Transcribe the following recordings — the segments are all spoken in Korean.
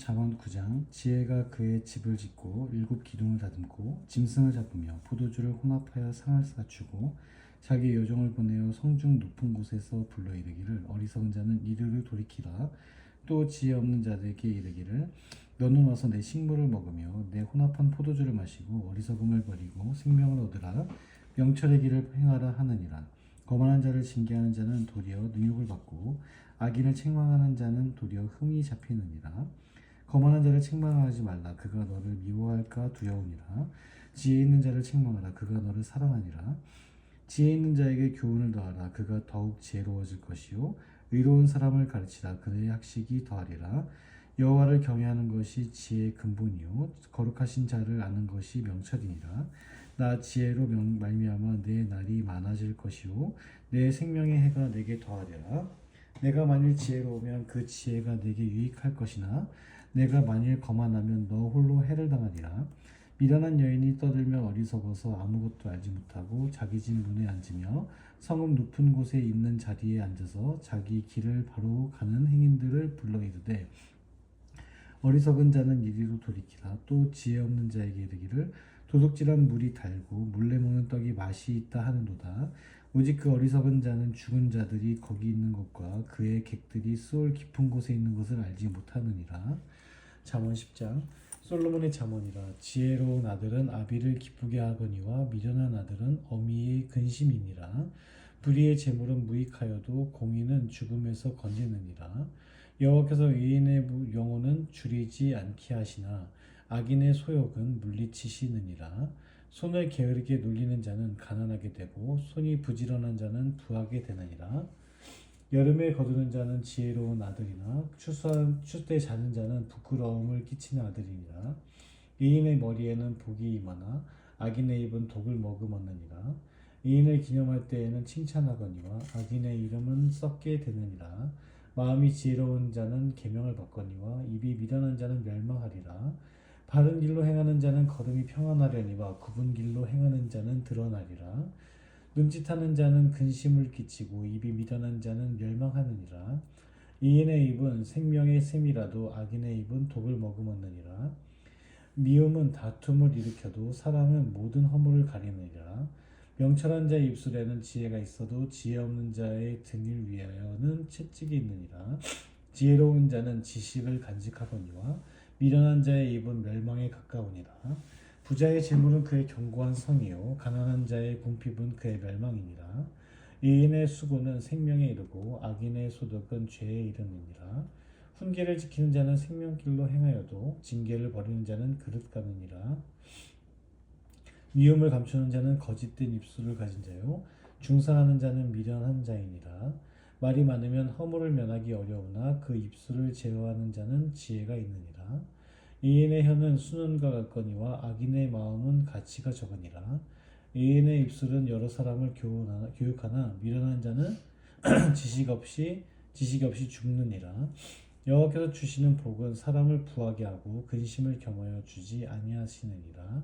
잠언 9장. 지혜가 그의 집을 짓고 일곱 기둥을 다듬고 짐승을 잡으며 포도주를 혼합하여 상을 갖추고 자기 여종을 보내어 성중 높은 곳에서 불러 이르기를 어리석은 자는 이르를 돌이키라. 또 지혜 없는 자들에게 이르기를 너는 와서 내 식물을 먹으며 내 혼합한 포도주를 마시고 어리석음을 버리고 생명을 얻으라. 명철의 길을 행하라 하느니라. 거만한 자를 징계하는 자는 도리어 능욕을 받고 악인을 책망하는 자는 도리어 흠이 잡히느니라. 거만한 자를 책망하지 말라. 그가 너를 미워할까 두려우니라. 지혜 있는 자를 책망하라. 그가 너를 사랑하니라. 지혜 있는 자에게 교훈을 더하라. 그가 더욱 지혜로워질 것이요 의로운 사람을 가르치라. 그의 학식이 더하리라. 여호와를 경외하는 것이 지혜의 근본이요 거룩하신 자를 아는 것이 명철이니라. 나 지혜로 말미암아 내 날이 많아질 것이요 내 생명의 해가 내게 더하리라. 내가 만일 지혜로우면 그 지혜가 내게 유익할 것이나 내가 만일 거만하면 너 홀로 해를 당하리라. 미련한 여인이 떠들며 어리석어서 아무것도 알지 못하고 자기 집 문에 앉으며 성읍 높은 곳에 있는 자리에 앉아서 자기 길을 바로 가는 행인들을 불러 이르되 어리석은 자는 이리로 돌이키라. 또 지혜 없는 자에게 이르기를 도둑질한 물이 달고 몰래 먹는 떡이 맛이 있다 하는도다. 오직 그 어리석은 자는 죽은 자들이 거기 있는 것과 그의 객들이 수올 깊은 곳에 있는 것을 알지 못하느니라. 잠언 10장. 솔로몬의 잠언이라. 지혜로운 아들은 아비를 기쁘게 하거니와 미련한 아들은 어미의 근심이니라. 불의의 재물은 무익하여도 공의는 죽음에서 건지느니라. 여호와께서 의인의 영혼은 줄이지 않게 하시나 악인의 소욕은 물리치시느니라. 손을 게으르게 놀리는 자는 가난하게 되고 손이 부지런한 자는 부하게 되느니라. 여름에 거두는 자는 지혜로운 아들이나 추수때 자는 자는 부끄러움을 끼치는 아들이니라. 의인의 머리에는 복이 임하나 악인의 입은 독을 머금었느니라. 의인을 기념할 때에는 칭찬하거니와 악인의 이름은 썩게 되느니라. 마음이 지혜로운 자는 계명을 받거니와 입이 미련한 자는 멸망하리라. 바른 길로 행하는 자는 걸음이 평안하려니와 굽은 길로 행하는 자는 드러나리라. 눈짓하는 자는 근심을 끼치고 입이 미련한 자는 멸망하느니라. 이인의 입은 생명의 샘이라도 악인의 입은 독을 머금었느니라. 미움은 다툼을 일으켜도 사랑은 모든 허물을 가리느니라. 명철한 자의 입술에는 지혜가 있어도 지혜 없는 자의 등을 위하여는 채찍이 있느니라. 지혜로운 자는 지식을 간직하거니와 미련한 자의 입은 멸망에 가까우니라. 부자의 재물은 그의 견고한 성이요 가난한 자의 궁핍은 그의 멸망이니라. 의인의 수고는 생명에 이르고 악인의 소득은 죄에 이르느니라. 훈계를 지키는 자는 생명길로 행하여도 징계를 버리는 자는 그릇 가느니라. 미움을 감추는 자는 거짓된 입술을 가진 자요 중상하는 자는 미련한 자이니라. 말이 많으면 허물을 면하기 어려우나 그 입술을 제어하는 자는 지혜가 있느니라. 의인의 혀는 순원과 같거니와 악인의 마음은 가치가 적으니라. 의인의 입술은 여러 사람을 교육하나 미련한 자는 지식 없이 죽느니라. 여호와께서 주시는 복은 사람을 부하게 하고 근심을 겸하여 주지 아니하시느니라.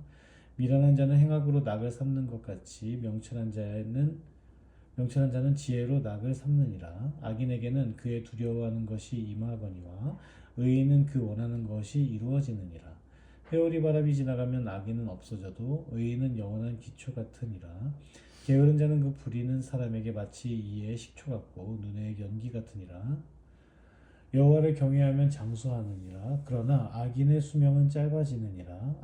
미련한 자는 행악으로 낙을 삼는 것 같이 명철한 자는 지혜로 낙을 삼느니라. 악인에게는 그의 두려워하는 것이 임하거니와 의인은 그 원하는 것이 이루어지느니라. 회오리 바람이 지나가면 악인은 없어져도 의인은 영원한 기초 같으니라. 게으른 자는 그 부리는 사람에게 마치 이의 식초 같고 눈의 연기 같으니라. 여호와를 경외하면 장수하느니라. 그러나 악인의 수명은 짧아지느니라.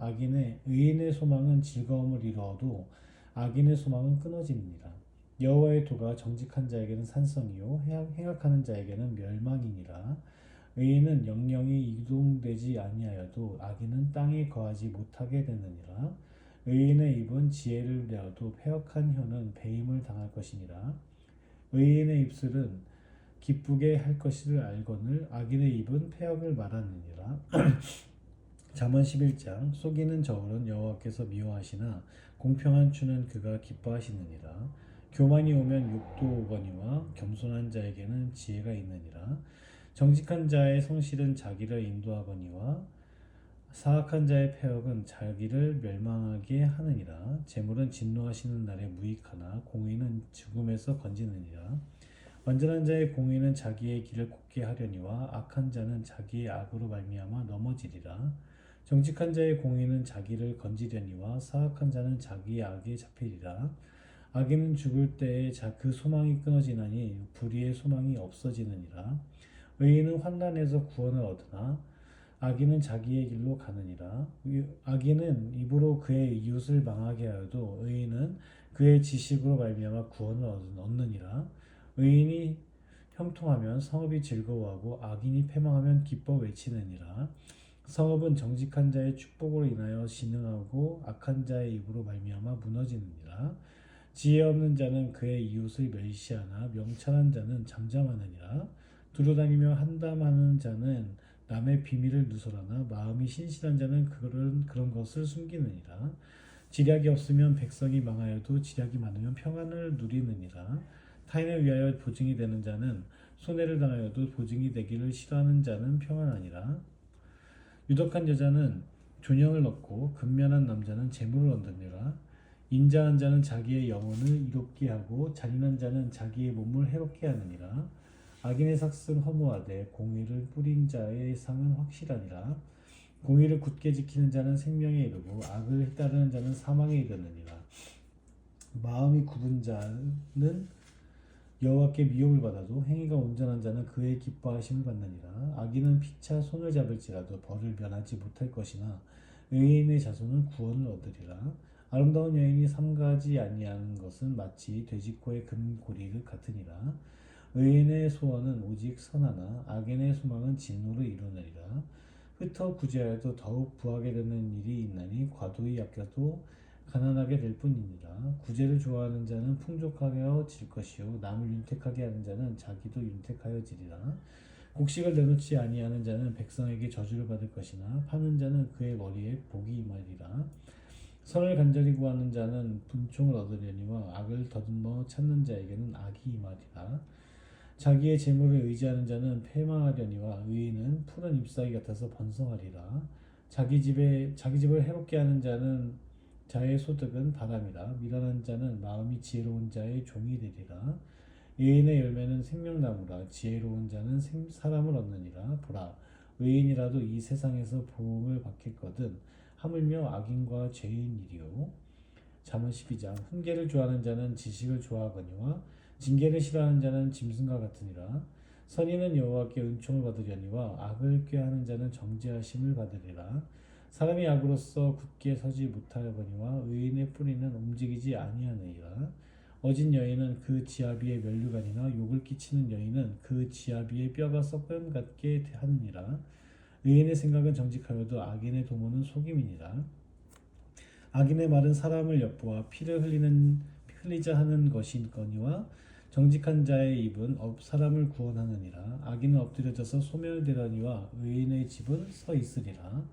의인의 소망은 즐거움을 이루어도 악인의 소망은 끊어지느니라. 여호와의 도가 정직한 자에게는 산성이요 행악하는 자에게는 멸망이니라. 의인은 영영이 이동되지 아니하여도 악인은 땅에 거하지 못하게 되느니라. 의인의 입은 지혜를 내어도 패역한 혀는 배임을 당할 것이니라. 의인의 입술은 기쁘게 할 것을 알거늘 악인의 입은 패역을 말하느니라. 잠언 11장. 속이는 저울은 여호와께서 미워하시나 공평한 추는 그가 기뻐하시느니라. 교만이 오면 욕도 오거니와 겸손한 자에게는 지혜가 있느니라. 정직한 자의 성실은 자기를 인도하거니와 사악한 자의 패역은 자기를 멸망하게 하느니라. 재물은 진노하시는 날에 무익하나 공의는 죽음에서 건지느니라. 완전한 자의 공의는 자기의 길을 곱게 하려니와 악한 자는 자기의 악으로 말미암아 넘어지리라. 정직한 자의 공의는 자기를 건지려니와 사악한 자는 자기의 악에 잡히리라. 악인은 죽을 때에 그 소망이 끊어지나니 불의의 소망이 없어지느니라. 의인은 환난에서 구원을 얻으나 악인은 자기의 길로 가느니라. 악인은 입으로 그의 이웃을 망하게 하여도 의인은 그의 지식으로 말미암아 구원을 얻느니라. 의인이 형통하면 성읍이 즐거워하고 악인이 패망하면 기뻐 외치느니라. 성읍은 정직한 자의 축복으로 인하여 진흥하고 악한 자의 입으로 말미암아 무너지느니라. 지혜 없는 자는 그의 이웃을 멸시하나 명철한 자는 잠잠하느니라. 두루다니며 한담하는 자는 남의 비밀을 누설하나 마음이 신실한 자는 그런 것을 숨기느니라. 지략이 없으면 백성이 망하여도 지략이 많으면 평안을 누리느니라. 타인을 위하여 보증이 되는 자는 손해를 당하여도 보증이 되기를 싫어하는 자는 평안하니라. 유덕한 여자는 존영을 얻고 근면한 남자는 재물을 얻느니라. 인자한 자는 자기의 영혼을 이롭게 하고 잔인한 자는 자기의 몸을 해롭게 하느니라. 악인의 삭은 허무하되 공의를 뿌린 자의 상은 확실하니라. 공의를 굳게 지키는 자는 생명에 이르고 악을 따르는 자는 사망에 이르느니라. 마음이 굽은 자는 여호와께 미움을 받아도 행위가 온전한 자는 그의 기뻐하심을 받느니라. 악인은 피차 손을 잡을지라도 벌을 면하지 못할 것이나 의인의 자손은 구원을 얻으리라. 아름다운 여인이 삼가지 아니하는 것은 마치 돼지코의 금고리 같으니라. 의인의 소원은 오직 선하나 악인의 소망은 진노를 이루느니라. 흩어 구제하여도 더욱 부하게 되는 일이 있나니 과도히 아껴도 가난하게 될 뿐이니라. 구제를 좋아하는 자는 풍족하여 질 것이요 남을 윤택하게 하는 자는 자기도 윤택하여 지리라. 곡식을 내놓지 아니하는 자는 백성에게 저주를 받을 것이나 파는 자는 그의 머리에 복이 임하리라. 선을 간절히 구하는 자는 분총을 얻으려니와 악을 더듬어 찾는 자에게는 악이 임하리라. 자기의 재물을 의지하는 자는 패망하려니와 의인은 푸른 잎사귀 같아서 번성하리라. 자기 집을 해롭게 하는 자의 소득은 바람이라. 미련한 자는 마음이 지혜로운 자의 종이 되리라. 의인의 열매는 생명나무라. 지혜로운 자는 사람을 얻느니라. 보라, 의인이라도 이 세상에서 보응을 받겠거든 하물며 악인과 죄인이리요. 잠언 12장. 훈계를 좋아하는 자는 지식을 좋아하거니와 징계를 싫어하는 자는 짐승과 같으니라. 선인은 여호와께 은총을 받으려니와 악을 꾀하는 자는 정죄하심을 받으리라. 사람이 악으로서 굳게 서지 못하거니와 의인의 뿌리는 움직이지 아니하느니라. 어진 여인은 그 지아비의 면류관이나 욕을 끼치는 여인은 그 지아비의 뼈가 썩음 같게 하느니라. 의인의 생각은 정직하여도 악인의 도모는 속임이니라. 악인의 말은 사람을 엿보아 피를 흘리자 하는 것이거니와 정직한 자의 입은 사람을 구원하느니라. 악인은 엎드려져서 소멸되려니와 의인의 집은 서 있으리라.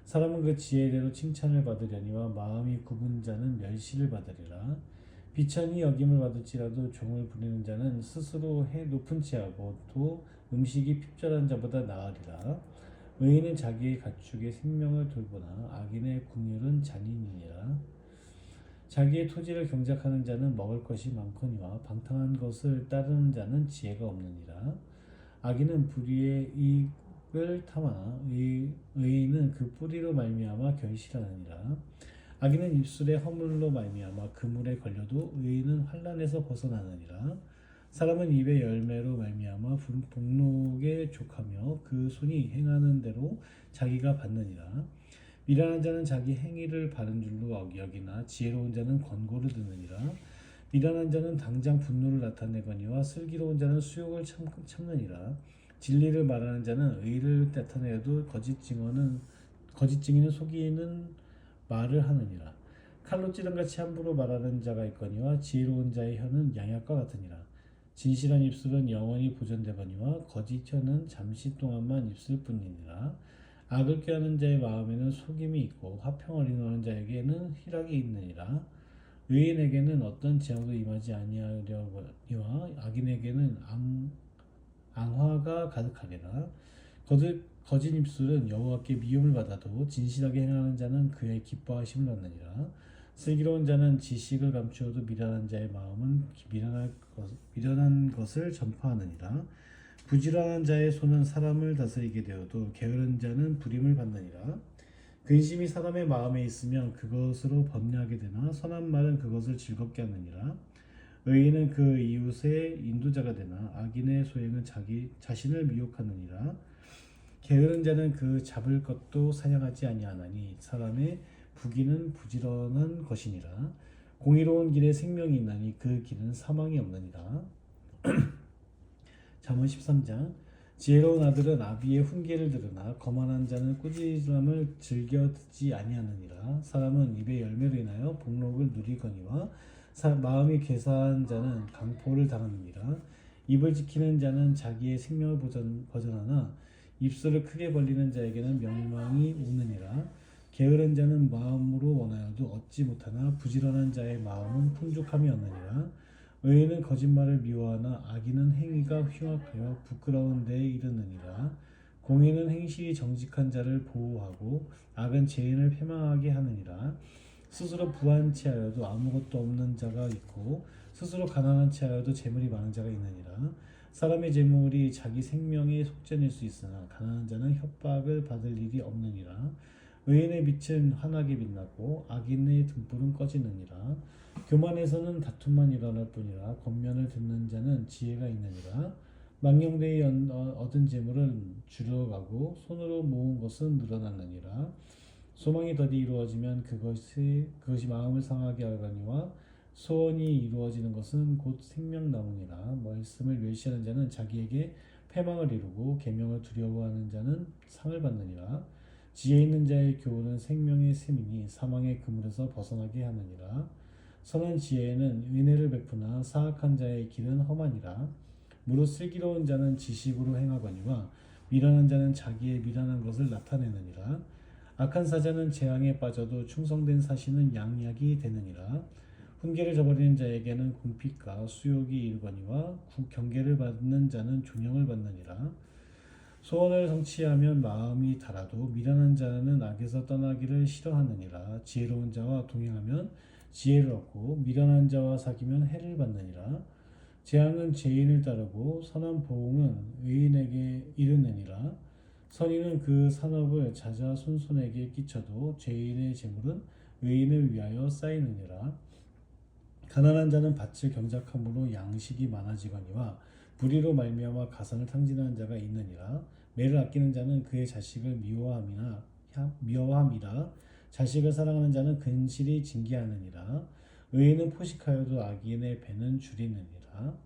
사람은 그 지혜대로 칭찬을 받으려니와 마음이 굽은 자는 멸시를 받으리라. 비천히 여김을 받을지라도 종을 부리는 자는 스스로 해 높은 채하고 또 음식이 핍절한 자보다 나으리라. 의인은 자기의 가축의 생명을 돌보나 악인의 궁율은 잔인이니라. 자기의 토지를 경작하는 자는 먹을 것이 많거니와 방탕한 것을 따르는 자는 지혜가 없느니라. 악인은 불의의 이익을 탐하나 의인은 그 뿌리로 말미암아 결실하느니라. 악인은 입술의 허물로 말미암아 그물에 걸려도 의인은 환난에서 벗어나느니라. 사람은 입의 열매로 말미암아 복록에 족하며 그 손이 행하는 대로 자기가 받느니라. 미련한 자는 자기 행위를 바른 줄로 여기나 지혜로운 자는 권고를 듣느니라. 미련한 자는 당장 분노를 나타내거니와 슬기로운 자는 수욕을 참느니라. 진리를 말하는 자는 의를 나타내어도 거짓 증인은 속이는 말을 하느니라. 칼로 찌른같이 함부로 말하는 자가 있거니와 지혜로운 자의 혀는 양약과 같으니라. 진실한 입술은 영원히 보존되거니와 거짓 혀는 잠시 동안만 있을 뿐이니라. 악을 꾀하는 자의 마음에는 속임이 있고 화평을 인도하는 자에게는 희락이 있느니라. 의인에게는 어떤 재앙도 임하지 아니하려니와 악인에게는 앙화가 가득하리라. 거짓 입술은 여호와께 미움을 받아도 진실하게 행하는 자는 그의 기뻐하심을 얻느니라. 슬기로운 자는 지식을 감추어도 미련한 자의 마음은 미련한 것을 전파하느니라. 부지런한 자의 손은 사람을 다스리게 되어도 게으른 자는 부림을 받느니라. 근심이 사람의 마음에 있으면 그것으로 번뇌하게 되나 선한 말은 그것을 즐겁게 하느니라. 의인은 그 이웃의 인도자가 되나 악인의 소행은 자기 자신을 미혹하느니라. 게으른 자는 그 잡을 것도 사냥하지 아니하나니 사람의 부귀는 부지런한 것이니라. 공의로운 길에 생명이 있나니 그 길은 사망이 없느니라. 잠언 13장. 지혜로운 아들은 아비의 훈계를 들으나 거만한 자는 꾸짖음을 즐겨 듣지 아니하느니라. 사람은 입의 열매로 인하여 복록을 누리거니와 마음이 괴사한 자는 강포를 당하느니라. 입을 지키는 자는 자기의 생명을 보전하나 입술을 크게 벌리는 자에게는 명망이 오느니라. 게으른 자는 마음으로 원하여도 얻지 못하나 부지런한 자의 마음은 풍족함이 없느니라. 의인은 거짓말을 미워하나 악인은 행위가 흉악하여 부끄러운 데에 이르느니라. 공의는 행실이 정직한 자를 보호하고 악은 죄인을 패망하게 하느니라. 스스로 부한 채하여도 아무것도 없는 자가 있고 스스로 가난한 채하여도 재물이 많은 자가 있느니라. 사람의 재물이 자기 생명의 속전일 수 있으나 가난한 자는 협박을 받을 일이 없느니라. 의인의 빛은 환하게 빛나고 악인의 등불은 꺼지느니라. 교만에서는 다툼만 일어날 뿐이라 권면을 듣는 자는 지혜가 있느니라. 망령되이 얻은 재물은 줄어가고 손으로 모은 것은 늘어나느니라. 소망이 더디 이루어지면 그것이 마음을 상하게 하거니와 소원이 이루어지는 것은 곧 생명나무니라. 말씀을 멸시하는 자는 자기에게 패망을 이루고 계명을 두려워하는 자는 상을 받느니라. 지혜 있는 자의 교훈은 생명의 샘이니 사망의 그물에서 벗어나게 하느니라. 선한 지혜는 은혜를 베푸나 사악한 자의 길은 험하니라. 무릇 슬기로운 자는 지식으로 행하거니와 미련한 자는 자기의 미련한 것을 나타내느니라. 악한 사자는 재앙에 빠져도 충성된 사신은 양약이 되느니라. 훈계를 저버리는 자에게는 궁핍과 수욕이 이르거니와 경계를 받는 자는 존영을 받느니라. 소원을 성취하면 마음이 달아도 미련한 자는 악에서 떠나기를 싫어하느니라. 지혜로운 자와 동행하면 지혜를 얻고 미련한 자와 사귀면 해를 받느니라. 재앙은 죄인을 따르고 선한 보응은 의인에게 이르느니라. 선인은 그 산업을 자자손손에게 끼쳐도 죄인의 재물은 의인을 위하여 쌓이느니라. 가난한 자는 밭을 경작함으로 양식이 많아지거니와 불의로 말미암아 가산을 탕진하는 자가 있느니라. 매를 아끼는 자는 그의 자식을 미워함이라. 자식을 사랑하는 자는 근실이 징계하느니라. 의인은 포식하여도 악인의 배는 줄이느니라.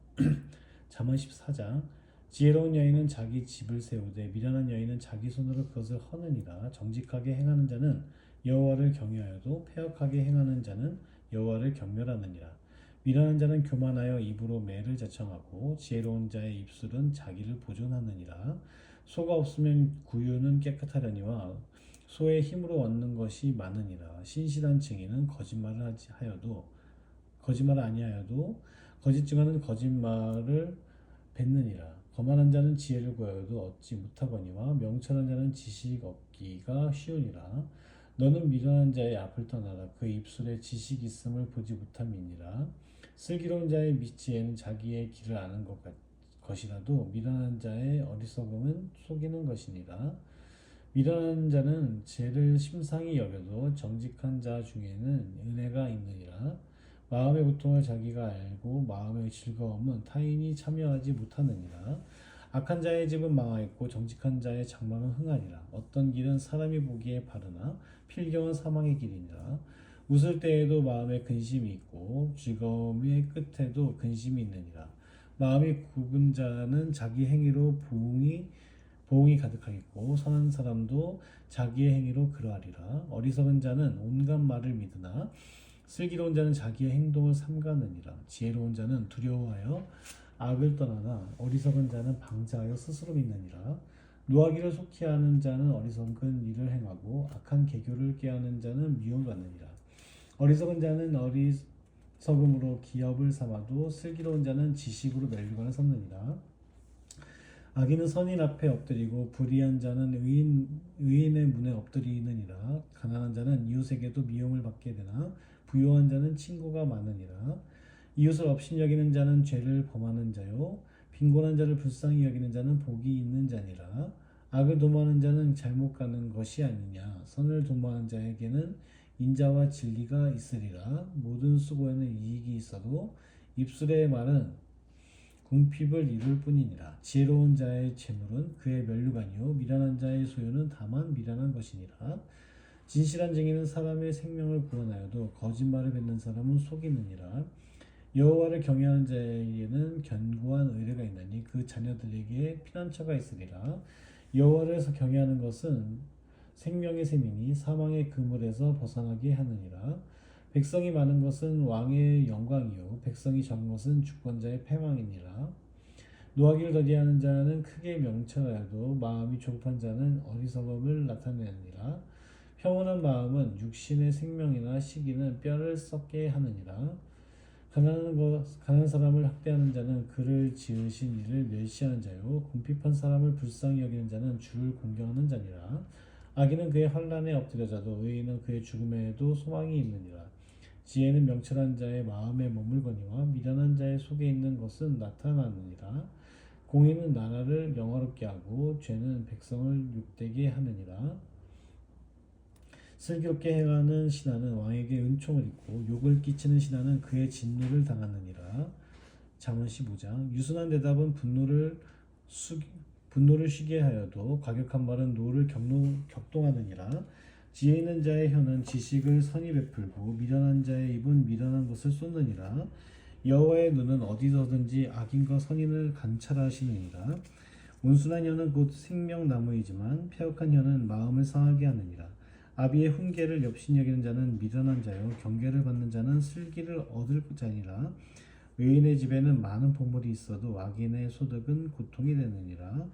잠언 14장. 지혜로운 여인은 자기 집을 세우되 미련한 여인은 자기 손으로 그것을 허느니라. 정직하게 행하는 자는 여호와를 경외하여도 패역하게 행하는 자는 여호와를 경멸하느니라. 미련한 자는 교만하여 입으로 매를 자청하고 지혜로운 자의 입술은 자기를 보존하느니라. 소가 없으면 구유는 깨끗하려니와 소의 힘으로 얻는 것이 많으니라. 신실한 증인은 거짓말을 아니하여도 거짓 증언은 거짓말을 뱉느니라. 거만한 자는 지혜를 구하여도 얻지 못하거니와 명철한 자는 지식 얻기가 쉬우니라. 너는 미련한 자의 앞을 떠나라. 그 입술에 지식 있음을 보지 못함이니라. 슬기로운 자의 지혜는 자기의 길을 아는 것이라도 미련한 자의 어리석음은 속이는 것이니라. 미련한 자는 죄를 심상히 여겨도 정직한 자 중에는 은혜가 있느니라. 마음의 고통을 자기가 알고 마음의 즐거움은 타인이 참여하지 못하느니라. 악한 자의 집은 망하였고 정직한 자의 장막은 흥하니라. 어떤 길은 사람이 보기에 바르나 필경은 사망의 길이니라. 웃을 때에도 마음에 근심이 있고 즐거움의 끝에도 근심이 있느니라. 마음이 굽은 자는 자기 행위로 보응이 가득하겠고 선한 사람도 자기의 행위로 그러하리라. 어리석은 자는 온갖 말을 믿으나 슬기로운 자는 자기의 행동을 삼가느니라. 지혜로운 자는 두려워하여 악을 떠나나 어리석은 자는 방자하여 스스로 믿느니라. 노하기를 속히 하는 자는 어리석은 일을 행하고 악한 계교를 꾀하는 자는 미움받느니라. 어리석은 자는 어리석음으로 기업을 삼아도 슬기로운 자는 지식으로 멸류관을 섰느니라. 악인은 선인 앞에 엎드리고 불의한 자는 의인의 문에 엎드리느니라. 가난한 자는 이웃에게도 미움을 받게 되나 부유한 자는 친구가 많으니라. 이웃을 업신여기는 자는 죄를 범하는 자요 빈곤한 자를 불쌍히 여기는 자는 복이 있는 자니라. 악을 도모하는 자는 잘못 가는 것이 아니냐. 선을 도모하는 자에게는 인자와 진리가 있으리라. 모든 수고에는 이익이 있어도 입술의 말은 궁핍을 이룰 뿐이니라. 지혜로운 자의 재물은 그의 면류관이요 미련한 자의 소유는 다만 미련한 것이니라. 진실한 증인은 사람의 생명을 구원하여도 거짓말을 뱉는 사람은 속이느니라. 여호와를 경외하는 자에게는 견고한 의뢰가 있나니 그 자녀들에게 피난처가 있으리라. 여호와를 경외하는 것은 생명의 셈이니 사망의 그물에서 벗어나게 하느니라. 백성이 많은 것은 왕의 영광이요 백성이 적은 것은 주권자의 패망이니라. 노하기를 더디하는 자는 크게 명철하여도 마음이 조급한 자는 어리석음을 나타내느니라. 평온한 마음은 육신의 생명이나 시기는 뼈를 썩게 하느니라. 가난한 사람을 학대하는 자는 그를 지으신 이를 멸시하는 자요 궁핍한 사람을 불쌍히 여기는 자는 주를 공경하는 자니라. 악인은 그의 환난에 엎드려져도 의인은 그의 죽음에도 소망이 있느니라. 지혜는 명철한 자의 마음에 머물거니와 미련한 자의 속에 있는 것은 나타나느니라. 공의는 나라를 영화롭게 하고 죄는 백성을 욕되게 하느니라. 슬기롭게 행하는 신하는 왕에게 은총을 입고 욕을 끼치는 신하는 그의 진노를 당하느니라. 잠언 15장. 유순한 대답은 분노를 쉬게 하여도 과격한 말은 노를 격동하느니라. 지혜 있는 자의 혀는 지식을 선히 베풀고 미련한 자의 입은 미련한 것을 쏟느니라. 여호와의 눈은 어디서든지 악인과 선인을 관찰하시느니라. 온순한 혀는 곧 생명나무이지만 패역한 혀는 마음을 상하게 하느니라. 아비의 훈계를 역신여기는 자는 미련한 자요 경계를 받는 자는 슬기를 얻을 자니라. 의인의 집에는 많은 보물이 있어도 악인의 소득은 고통이 되느니라.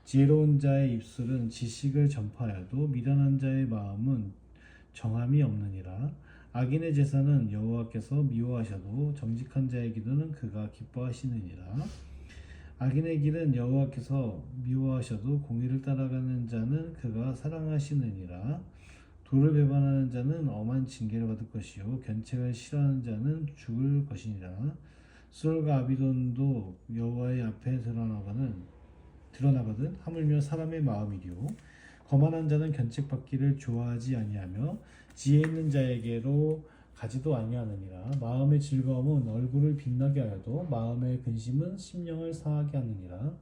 지혜로운 자의 입술은 지식을 전파하여도 미련한 자의 마음은 정함이 없느니라. 악인의 제사는 여호와께서 미워하셔도 정직한 자의 기도는 그가 기뻐하시느니라. 악인의 길은 여호와께서 미워하셔도 공의를 따라가는 자는 그가 사랑하시느니라. 도를 배반하는 자는 엄한 징계를 받을 것이요 견책을 싫어하는 자는 죽을 것이니라. 수월과 아비돈도 여호와의 앞에 드러나거든 하물며 사람의 마음이요 거만한 자는 견책받기를 좋아하지 아니하며 지혜 있는 자에게로 가지도 아니하느니라. 마음의 즐거움은 얼굴을 빛나게 하여도 마음의 근심은 심령을 상하게 하느니라.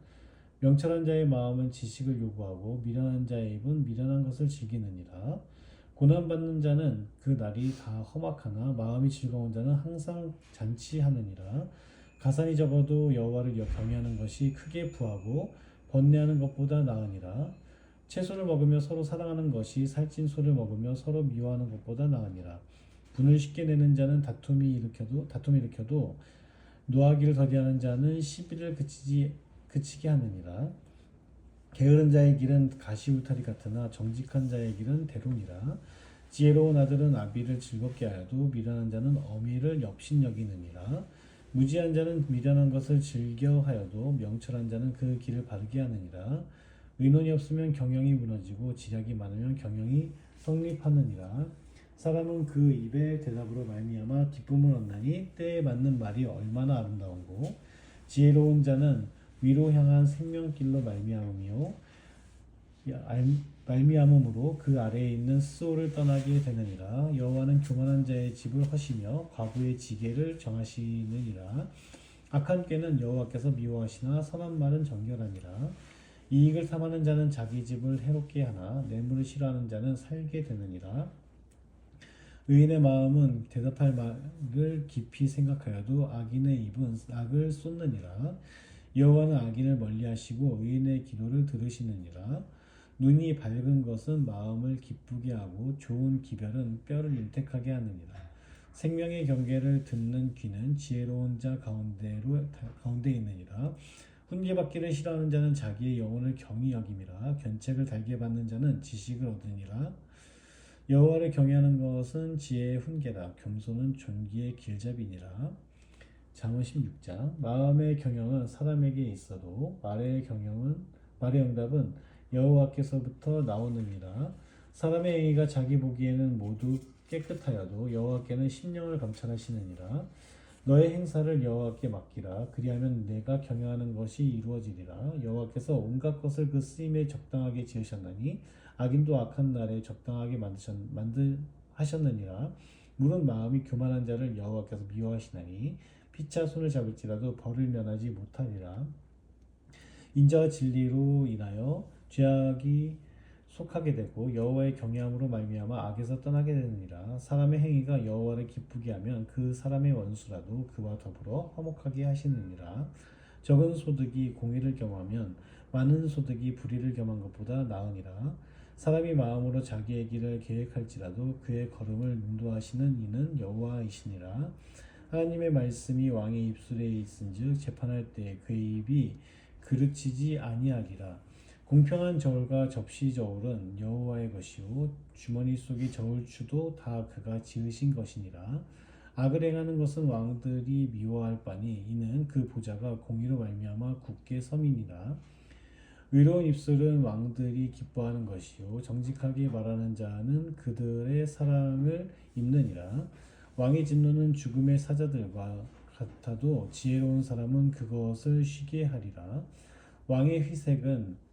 명철한 자의 마음은 지식을 요구하고 미련한 자의 입은 미련한 것을 즐기느니라. 고난받는 자는 그 날이 다 험악하나 마음이 즐거운 자는 항상 잔치하느니라. 가산이 적어도 여호와를 경외하는 것이 크게 부하고 번뇌하는 것보다 나으니라. 채소를 먹으며 서로 사랑하는 것이 살찐 소를 먹으며 서로 미워하는 것보다 나으니라. 분을 쉽게 내는 자는 다툼을 일으켜도 노하기를 더디하는 자는 시비를 그치게 하느니라. 게으른 자의 길은 가시울타리 같으나 정직한 자의 길은 대로니라. 지혜로운 아들은 아비를 즐겁게 하여도 미련한 자는 어미를 역신여기느니라. 무지한 자는 미련한 것을 즐겨하여도 명철한 자는 그 길을 바르게 하느니라. 의논이 없으면 경영이 무너지고 지략이 많으면 경영이 성립하느니라. 사람은 그 입의 대답으로 말미암아 기쁨을 얻나니 때에 맞는 말이 얼마나 아름다운고. 지혜로운 자는 위로 향한 생명길로 말미암음으로 그 아래에 있는 스올을 떠나게 되느니라. 여호와는 교만한 자의 집을 허시며 과부의 지게를 정하시느니라. 악한 꾀는 여호와께서 미워하시나 선한 말은 정결하니라. 이익을 탐하는 자는 자기 집을 해롭게 하나 뇌물을 싫어하는 자는 살게 되느니라. 의인의 마음은 대답할 말을 깊이 생각하여도 악인의 입은 악을 쏟느니라. 여호와는 악인을 멀리하시고 의인의 기도를 들으시느니라. 눈이 밝은 것은 마음을 기쁘게 하고 좋은 기별은 뼈를 윤택하게 하느니라. 생명의 경계를 듣는 귀는 지혜로운 자 가운데 있느니라. 훈계받기를 싫어하는 자는 자기의 영혼을 경히 여김이라. 견책을 달게 받는 자는 지식을 얻으니라. 여호와를 경외하는 것은 지혜의 훈계라. 겸손은 존귀의 길잡이니라. 잠언 16장. 마음의 경영은 사람에게 있어도 말의 응답은 여호와께서부터 나오느니라. 사람의 행위가 자기 보기에는 모두 깨끗하여도 여호와께는 심령을 감찰하시느니라. 너의 행사를 여호와께 맡기라. 그리하면 내가 경영하는 것이 이루어지리라. 여호와께서 온갖 것을 그 쓰임에 적당하게 지으셨나니 악인도 악한 날에 적당하게 하셨느니라. 물은 마음이 교만한 자를 여호와께서 미워하시나니 피차 손을 잡을지라도 벌을 면하지 못하리라. 인자와 진리로 인하여 죄악이 속하게 되고 여호와의 경외함으로 말미암아 악에서 떠나게 되느니라. 사람의 행위가 여호와를 기쁘게 하면 그 사람의 원수라도 그와 더불어 화목하게 하시느니라. 적은 소득이 공의를 겸하면 많은 소득이 불의를 겸한 것보다 나으니라. 사람이 마음으로 자기의 길을 계획할지라도 그의 걸음을 인도하시는 이는 여호와이시니라. 하나님의 말씀이 왕의 입술에 있은즉 재판할 때 그의 입이 그르치지 아니하리라. 공평한 저울과 접시 저울은 여호와의 것이요 주머니 속의 저울추도 다 그가 지으신 것이니라. 악을 행하는 것은 왕들이 미워할 바니 이는 그 보좌가 공의로 말미암아 굳게 섬이니라. 의로운 입술은 왕들이 기뻐하는 것이요 정직하게 말하는 자는 그들의 사랑을 입느니라. 왕의 진노는 죽음의 사자들과 같아도 지혜로운 사람은 그것을 쉬게 하리라. 왕의 회색은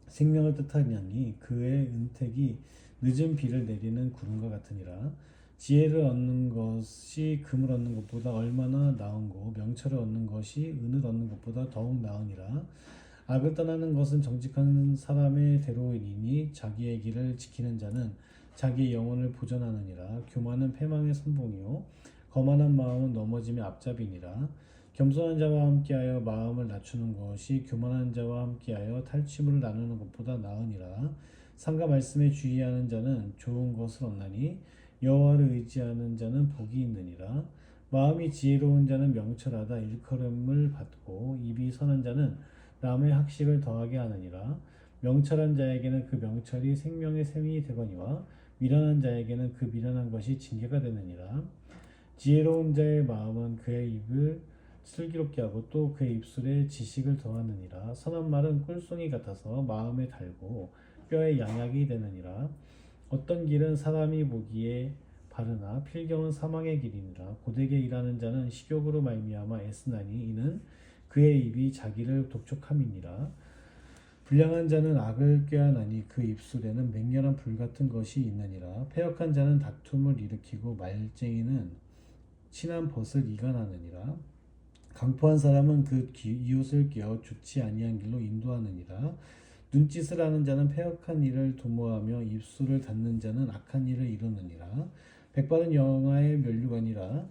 생명을 뜻하냐니 그의 은택이 늦은 비를 내리는 구름과 같으니라. 지혜를 얻는 것이 금을 얻는 것보다 얼마나 나은고 명철을 얻는 것이 은을 얻는 것보다 더욱 나으니라. 악을 떠나는 것은 정직한 사람의 대로이니 자기의 길을 지키는 자는 자기의 영혼을 보존하느니라. 교만은 패망의 선봉이요 거만한 마음은 넘어짐의 앞잡이니라. 겸손한 자와 함께하여 마음을 낮추는 것이 교만한 자와 함께하여 탈취물을 나누는 것보다 나으니라. 상과 말씀에 주의하는 자는 좋은 것을 얻나니 여호와를 의지하는 자는 복이 있느니라. 마음이 지혜로운 자는 명철하다 일컬음을 받고 입이 선한 자는 남의 학식을 더하게 하느니라. 명철한 자에게는 그 명철이 생명의 샘이 되거니와 미련한 자에게는 그 미련한 것이 징계가 되느니라. 지혜로운 자의 마음은 그의 입을 슬기롭게 하고 또 그의 입술에 지식을 더하느니라. 선한 말은 꿀송이 같아서 마음에 달고 뼈에 양약이 되느니라. 어떤 길은 사람이 보기에 바르나 필경은 사망의 길이니라. 고되게 일하는 자는 식욕으로 말미암아 애쓰나니 이는 그의 입이 자기를 독촉함이니라. 불량한 자는 악을 꾀하나니 그 입술에는 맹렬한 불 같은 것이 있느니라. 패역한 자는 다툼을 일으키고 말쟁이는 친한 벗을 이간하느니라. 강포한 사람은 그 이웃을 꾀어 좋지 아니한 길로 인도하느니라. 눈짓을 하는 자는 패역한 일을 도모하며 입술을 닫는 자는 악한 일을 이루느니라. 백발은 영화의 면류관이라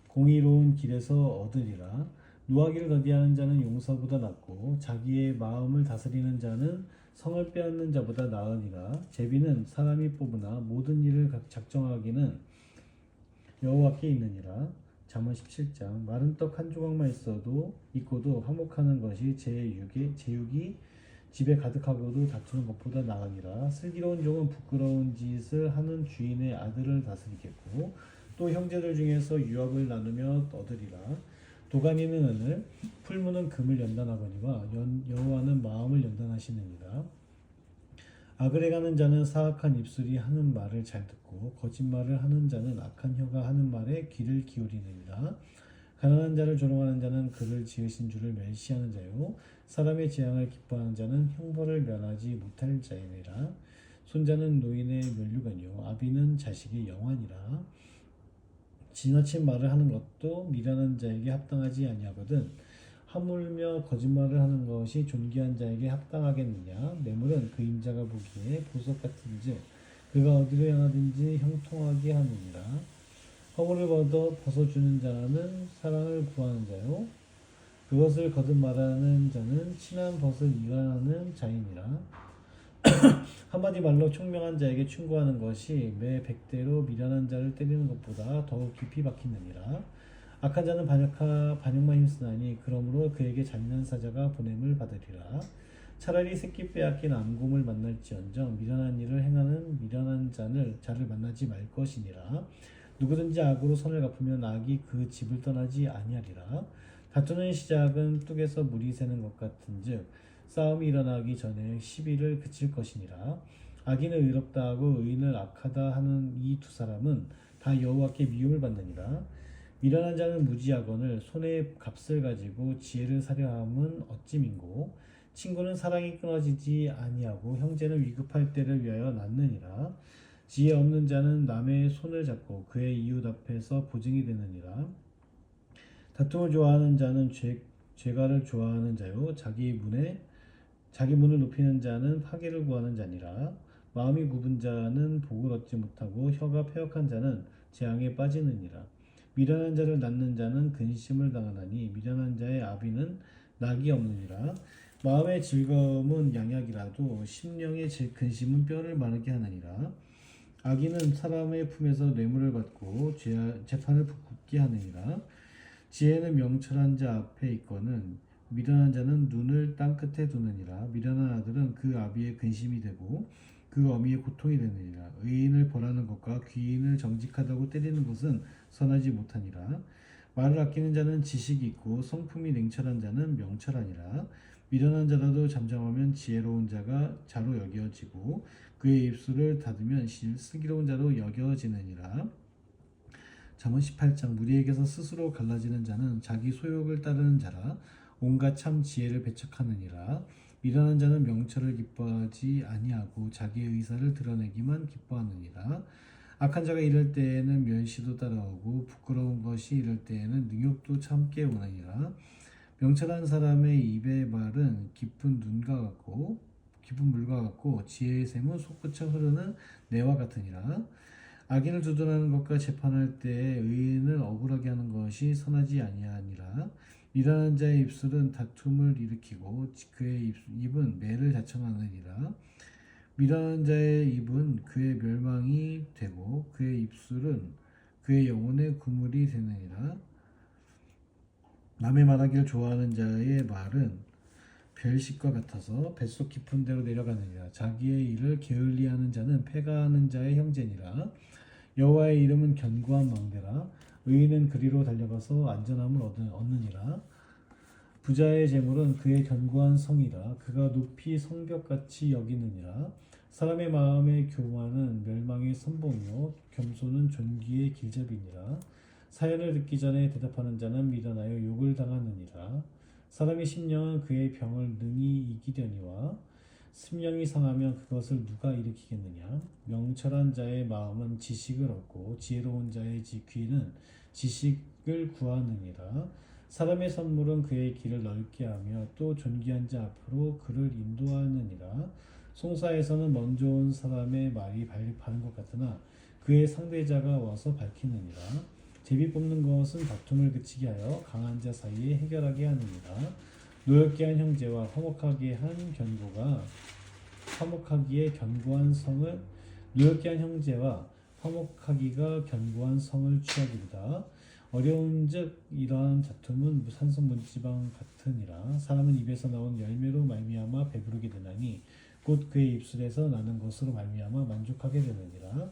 공의로운 길에서 얻으리라. 노하기를 더디하는 자는 용서보다 낫고 자기의 마음을 다스리는 자는 성을 빼앗는 자보다 나으니라. 제비는 사람이 뽑으나 모든 일을 작정하기는 여호와께 있느니라. 잠언 17장. 마른 떡 한 조각만 있고도 화목하는 것이 제육이 집에 가득하고도 다투는 것보다 나으니라. 슬기로운 종은 부끄러운 짓을 하는 주인의 아들을 다스리겠고 또 형제들 중에서 유업을 나누며 얻으리라. 도가니는 은을 풀무는 금을 연단하거니와 여호와는 마음을 연단하시느니라. 악을 행하는 자는 사악한 입술이 하는 말을 잘 듣고 거짓말을 하는 자는 악한 혀가 하는 말에 귀를 기울이느니라. 가난한 자를 조롱하는 자는 그를 지으신 주를 멸시하는 자요 사람의 재앙을 기뻐하는 자는 형벌을 면하지 못할 자이니라. 손자는 노인의 면류관이요 아비는 자식의 영환이라. 지나친 말을 하는 것도 미련한 자에게 합당하지 아니하거든 하물며 거짓말을 하는 것이 존귀한 자에게 합당하겠느냐. 뇌물은 그 임자가 보기에 보석 같은즉 그가 어디로 향하든지 형통하게 하느니라. 허물을 벗어주는 자는 사랑을 구하는 자요 그것을 거듭 말하는 자는 친한 벗을 이간하는 자이니라. 한마디 말로 총명한 자에게 충고하는 것이 매 100대로 미련한 자를 때리는 것보다 더욱 깊이 박히느니라. 악한 자는 반역만 힘쓰나니 그러므로 그에게 잔인한 사자가 보냄을 받으리라. 차라리 새끼 빼앗긴 암곰을 만날지언정 미련한 일을 행하는 미련한 자를 만나지 말 것이니라. 누구든지 악으로 선을 갚으면 악이 그 집을 떠나지 아니하리라. 다투는 시작은 뚝에서 물이 새는 것 같은즉 싸움이 일어나기 전에 시비를 그칠 것이니라. 악인을 의롭다 하고 의인을 악하다 하는 이 두 사람은 다 여호와께 미움을 받느니라. 미련한 자는 무지하거늘 손에 값을 가지고 지혜를 사려 함은 어찌 민고. 친구는 사랑이 끊어지지 아니하고 형제는 위급할 때를 위하여 낳느니라. 지혜 없는 자는 남의 손을 잡고 그의 이웃 앞에서 보증이 되느니라. 다툼을 좋아하는 자는 죄가를 좋아하는 자요 자기 문을 높이는 자는 파괴를 구하는 자니라. 마음이 굽은 자는 복을 얻지 못하고 혀가 패역한 자는 재앙에 빠지느니라. 미련한 자를 낳는 자는 근심을 당하나니 미련한 자의 아비는 낙이 없느니라. 마음의 즐거움은 양약이라도 심령의 근심은 뼈를 마르게 하느니라. 악인은 사람의 품에서 뇌물을 받고 재판을 굽게 하느니라. 지혜는 명철한 자 앞에 있거늘 미련한 자는 눈을 땅 끝에 두느니라. 미련한 아들은 그 아비의 근심이 되고 그 어미의 고통이 되느니라. 의인을 벌하는 것과 귀인을 정직하다고 때리는 것은 선하지 못하니라. 말을 아끼는 자는 지식이 있고 성품이 냉철한 자는 명철하니라. 미련한 자라도 잠잠하면 지혜로운 자가 자로 여겨지고 그의 입술을 닫으면 슬기로운 자로 여겨지느니라. 잠언 18장 무리에게서 스스로 갈라지는 자는 자기 소욕을 따르는 자라. 온갖 참 지혜를 배척하느니라. 미련한 자는 명철을 기뻐하지 아니하고 자기의 의사를 드러내기만 기뻐하느니라. 악한 자가 이럴 때에는 멸시도 따라오고 부끄러운 것이 이럴 때에는 능욕도 참게 오느니라. 명철한 사람의 입의 말은 깊은 물과 같고 지혜의 샘은 솟구쳐 흐르는 내와 같으니라. 악인을 두둔하는 것과 재판할 때에 의인을 억울하게 하는 것이 선하지 아니하니라. 미련한 자의 입술은 다툼을 일으키고 그의 입은 매를 자청하느니라. 미련한 자의 입은 그의 멸망이 되고 그의 입술은 그의 영혼의 구물이 되느니라. 남의 말하기를 좋아하는 자의 말은 별식과 같아서 뱃속 깊은 데로 내려가느니라. 자기의 일을 게을리하는 자는 패가하는 자의 형제니라. 여호와의 이름은 견고한 망대라. 의인은 그리로 달려가서 안전함을 얻느니라. 부자의 재물은 그의 견고한 성이라. 그가 높이 성벽같이 여기느니라. 사람의 마음의 교만은 멸망의 선봉이요 겸손은 존귀의 길잡이니라. 사연을 듣기 전에 대답하는 자는 미련하여 욕을 당하느니라. 사람의 심령은 그의 병을 능히 이기려니와 심령이 상하면 그것을 누가 일으키겠느냐. 명철한 자의 마음은 지식을 얻고 지혜로운 자의 귀는 지식을 구하느니라. 사람의 선물은 그의 길을 넓게 하며 또 존귀한 자 앞으로 그를 인도하느니라. 송사에서는 먼저 온 사람의 말이 바른 것 같으나 그의 상대자가 와서 밝히느니라. 제비 뽑는 것은 다툼을 그치게 하여 강한 자 사이에 해결하게 하느니라. 노엽게 한 형제와 화목하기에 견고한 성을 노엽게 한 형제와 화목하기가 견고한 성을 취하기보다 어려운즉 이러한 다툼은 산성 문지방 같으니라. 사람은 입에서 나온 열매로 말미암아 배부르게 되나니 곧 그의 입술에서 나는 것으로 말미암아 만족하게 되느니라.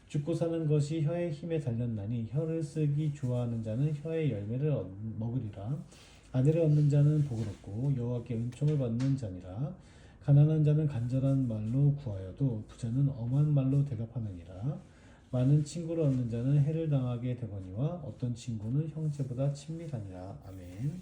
죽고 사는 것이 혀의 힘에 달렸나니 혀를 쓰기 좋아하는 자는 혀의 열매를 먹으리라. 아내를 얻는 자는 복을 얻고 여호와께 은총을 받는 자니라. 가난한 자는 간절한 말로 구하여도 부자는 엄한 말로 대답하느니라. 많은 친구를 얻는 자는 해를 당하게 되거니와 어떤 친구는 형제보다 친밀하니라. 아멘.